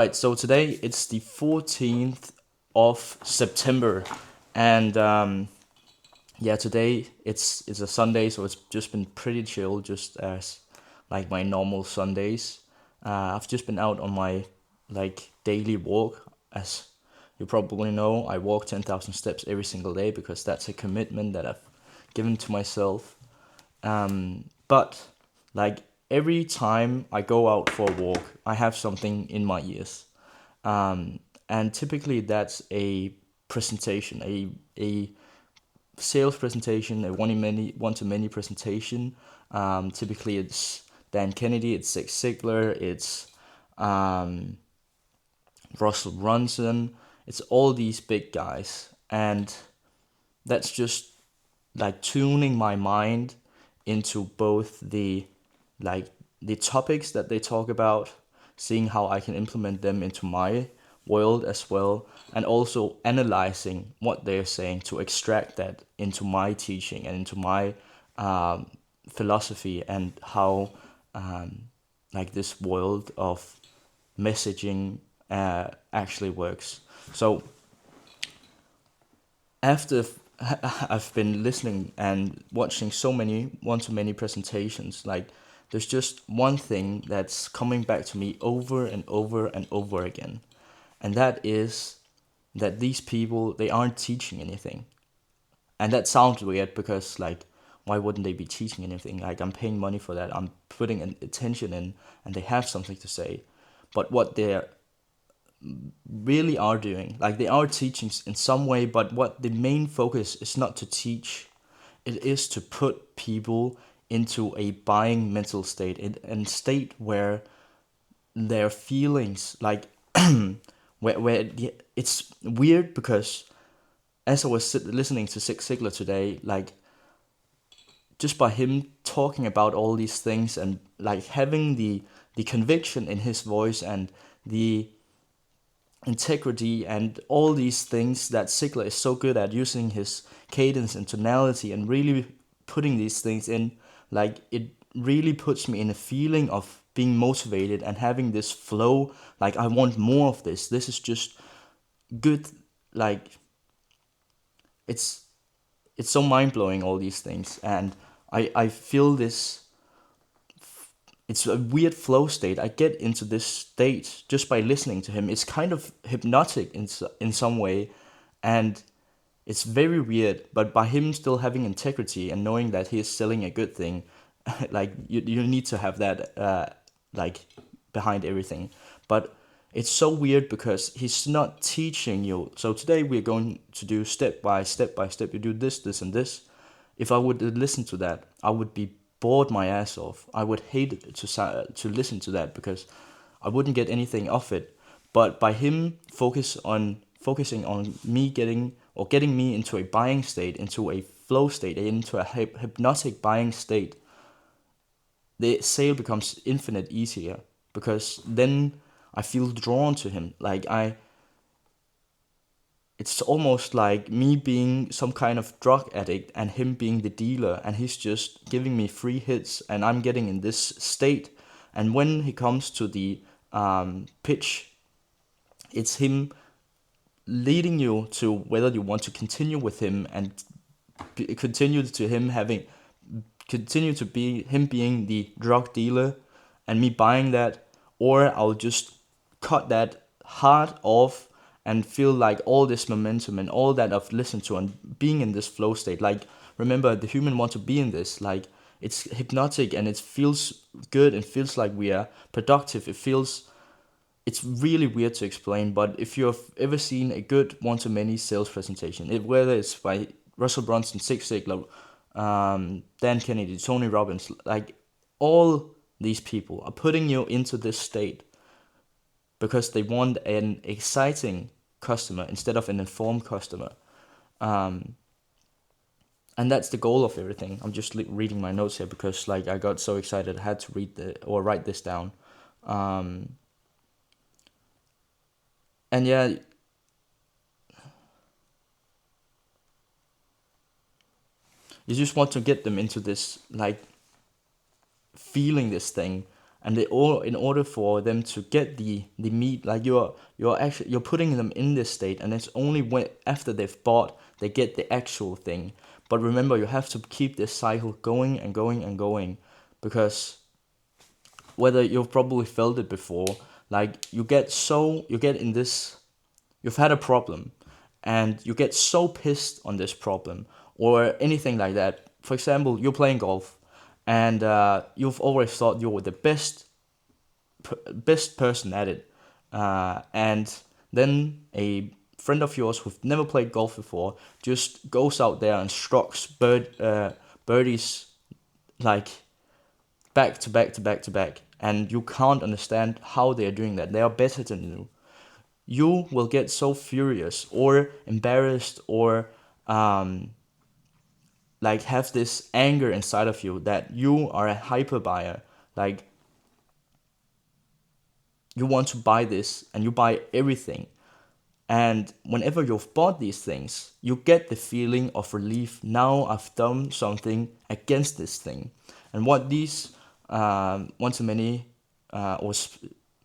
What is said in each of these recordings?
Right, so today it's the 14th of September, and yeah, today it's a Sunday, so it's just been pretty chill, just as like my normal Sundays. I've just been out on my like daily walk, as you probably know. I walk 10,000 steps every single day because that's a commitment that I've given to myself. But like every time I go out for a walk, I have something in my ears, and typically that's a presentation, a sales presentation, a one to many presentation. Typically, it's Dan Kennedy, it's Zig Ziglar, it's um, Russell Brunson, it's all these big guys, and that's just like tuning my mind into both like the topics that they talk about, seeing how I can implement them into my world as well, and also analyzing what they're saying to extract that into my teaching and into my philosophy and how like this world of messaging actually works. So after I've been listening and watching so many one to many presentations, like there's just one thing that's coming back to me over and over and over again, and that is that these people, they aren't teaching anything. And that sounds weird because like, why wouldn't they be teaching anything? Like, I'm paying money for that, I'm putting an attention in, and they have something to say. But what they're really are doing. Like they are teaching in some way, but what the main focus is not to teach, it is to put people into a buying mental state, in state where their feelings, like it's weird because as I was listening to Zig Ziglar today, like just by him talking about all these things and like having the conviction in his voice and the integrity and all these things that Sigler is so good at, using his cadence and tonality and really putting these things in, like it really puts me in a feeling of being motivated and having this flow, like I want more of this. This is just good. Like it's it's so mind blowing, all these things, and I feel this. It's a weird flow state. I get into this state just by listening to him. It's kind of hypnotic in some way, and it's very weird. But by him still having integrity and knowing that he is selling a good thing, like you need to have that like behind everything. But it's so weird because he's not teaching you. So today we're going to do step by step. You do this, this, and this. If I would listen to that, I would be bored my ass off. I would hate to listen to that because I wouldn't get anything off it. But by him focusing on me getting me into a buying state, into a flow state, into a hypnotic buying state, the sale becomes infinite easier because then I feel drawn to him. Like it's almost like me being some kind of drug addict and him being the dealer, and he's just giving me free hits and I'm getting in this state. And when he comes to the pitch, it's him leading you to whether you want to continue with him and continue to be him being the drug dealer and me buying that, or I'll just cut that hard off and feel like all this momentum and all that I've listened to and being in this flow state. Like, remember, the human want to be in this. Like, it's hypnotic and it feels good and feels like we are productive. It's really weird to explain, but if you've ever seen a good one-to-many sales presentation, whether it's by Russell Brunson, Zig Ziglar, Dan Kennedy, Tony Robbins, like all these people are putting you into this state because they want an exciting customer instead of an informed customer. Um, and that's the goal of everything. I'm just reading my notes here because like I got so excited I had to write this down. Um, and yeah, you just want to get them into this like feeling this thing, and they all, in order for them to get the meat, like you're putting them in this state, and it's only when after they've bought they get the actual thing. But remember, you have to keep this cycle going and going and going, because whether you've probably felt it before, like you get in this, you've had a problem, and you get so pissed on this problem or anything like that. For example, you're playing golf, and you've always thought you were the best person at it, and then a friend of yours who've never played golf before just goes out there and strokes birdies like back to back to back to back, and you can't understand how they are doing that. They are better than you. You will get so furious or embarrassed, or um, like have this anger inside of you that you are a hyper buyer. Like, you want to buy this and you buy everything. And whenever you've bought these things, you get the feeling of relief. Now I've done something against this thing. And what these one to many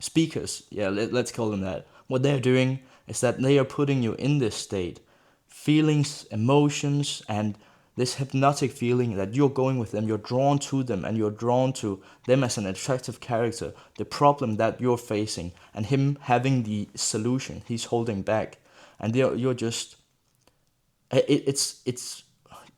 speakers, yeah, let's call them that, what they're doing is that they are putting you in this state, feelings, emotions, and this hypnotic feeling that you're going with them, you're drawn to them, and you're drawn to them as an attractive character, the problem that you're facing, and him having the solution he's holding back. And you're just, it's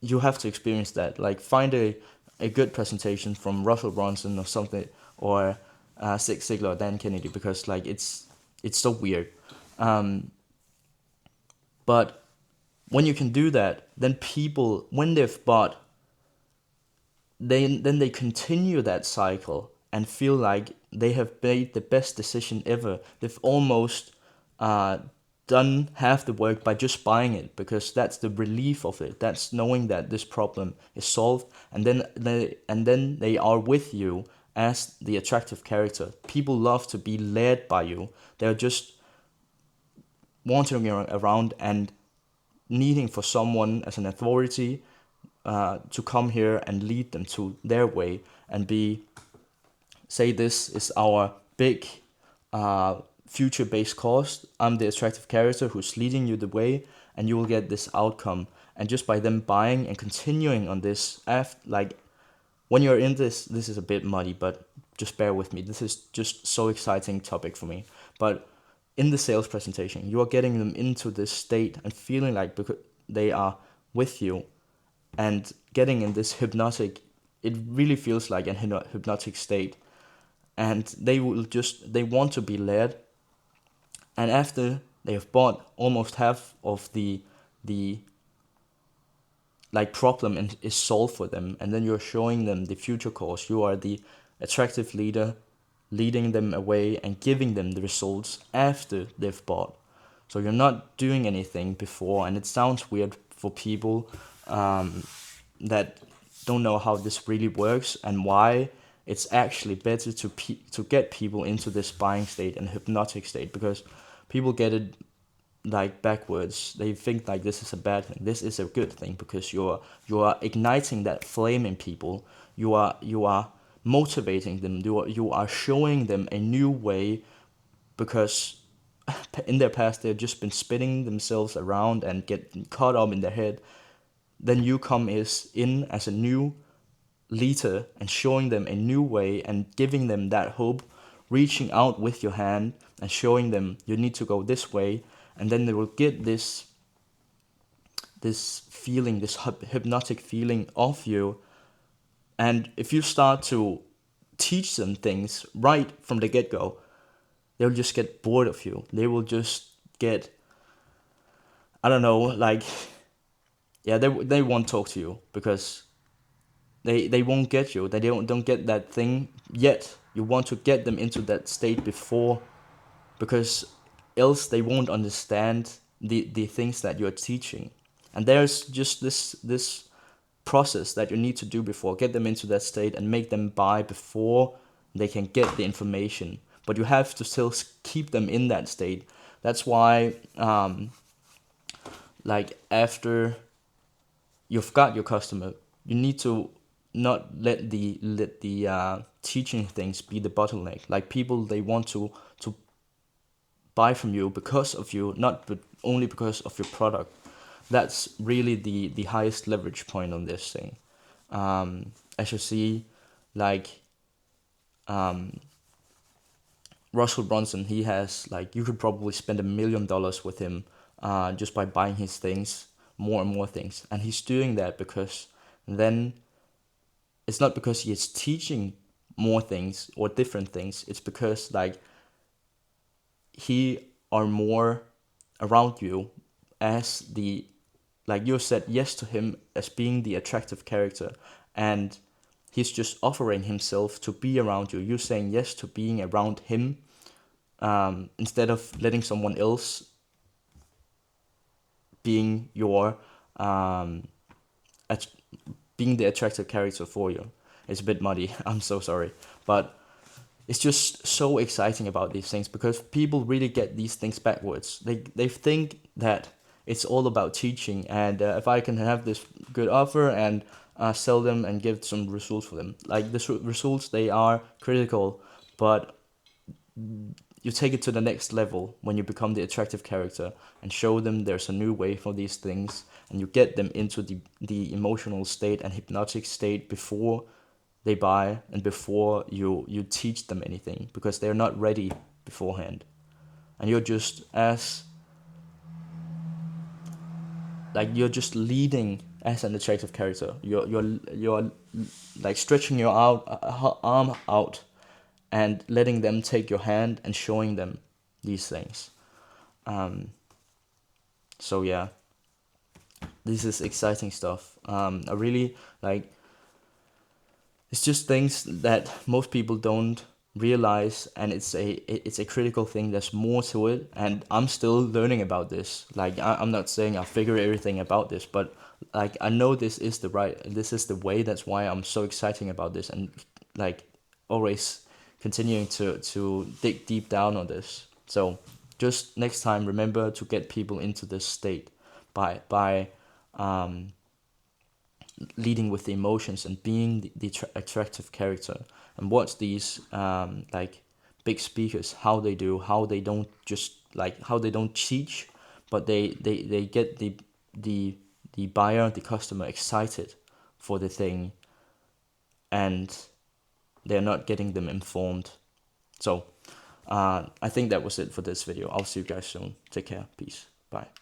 you have to experience that. Like, find a good presentation from Russell Brunson or something, or Zig Ziglar or Dan Kennedy, because like it's so weird. But when you can do that, then people, when they've bought, then they continue that cycle and feel like they have made the best decision ever. They've almost uh, done half the work by just buying it, because that's the relief of it. That's knowing that this problem is solved, and then they are with you as the attractive character. People love to be led by you. They're just wandering around and needing for someone as an authority to come here and lead them to their way, and say, this is our big future-based cause. I'm the attractive character who's leading you the way, and you will get this outcome. And just by them buying and continuing on this, like, when you're in this is a bit muddy, but just bear with me. This is just so exciting topic for me. But in the sales presentation, you are getting them into this state and feeling like, because they are with you, and getting in this hypnotic, it really feels like an hypnotic state, and they want to be led. And after they have bought almost half of the like problem, and is solved for them, and then you're showing them the future course. You are the attractive leader, leading them away and giving them the results after they've bought. So you're not doing anything before, and it sounds weird for people that don't know how this really works, and why it's actually better to get people into this buying state and hypnotic state, because people get it like backwards. They think like this is a bad thing. This is a good thing, because you are igniting that flame in people. You are motivating them. You are showing them a new way, because in their past they've just been spinning themselves around and get caught up in their head. Then you come in as a new leader and showing them a new way and giving them that hope, reaching out with your hand and showing them you need to go this way, and then they will get this feeling, this hypnotic feeling of you. And if you start to teach them things right from the get-go, they'll just get bored of you. They will just get, I don't know, like, yeah, they won't talk to you, because they won't get you. They don't get that thing yet. You want to get them into that state before, because else they won't understand the things that you're teaching. And there's just this process that you need to do before, get them into that state and make them buy before they can get the information. But you have to still keep them in that state. That's why like, after you've got your customer, you need to not let the teaching things be the bottleneck. Like people, they want to buy from you because of you, not but only because of your product. That's really the highest leverage point on this thing. As you see, like Russell Brunson, he has like, you could probably spend $1 million with him, just by buying his things, more and more things, and he's doing that because then it's not because he is teaching more things or different things. It's because like he are more around you as the, like you said yes to him as being the attractive character, and he's just offering himself to be around you. You're saying yes to being around him, instead of letting someone else being your at- being the attractive character for you. It's a bit muddy. I'm so sorry, but it's just so exciting about these things because people really get these things backwards. They think that it's all about teaching, and if I can have this good offer and sell them and give some results for them, like the results, they are critical, but you take it to the next level when you become the attractive character and show them there's a new way for these things, and you get them into the emotional state and hypnotic state before they buy and before you teach them anything, because they're not ready beforehand. And you're just as like, you're just leading as an attractive character. You're like stretching your arm out and letting them take your hand and showing them these things. So yeah, this is exciting stuff. I really like, it's just things that most people don't realize, and it's a critical thing. There's more to it, and I'm still learning about this. Like I'm not saying I figure everything about this, but like I know this is the way. That's why I'm so excited about this, and like always continuing to dig deep down on this. So just next time, remember to get people into this state by leading with the emotions and being the attractive character, and watch these like big speakers, how they don't just like, how they don't teach, but they get the buyer, the customer excited for the thing, and they're not getting them informed. So I think that was it for this video. I'll see you guys soon. Take care. Peace. Bye.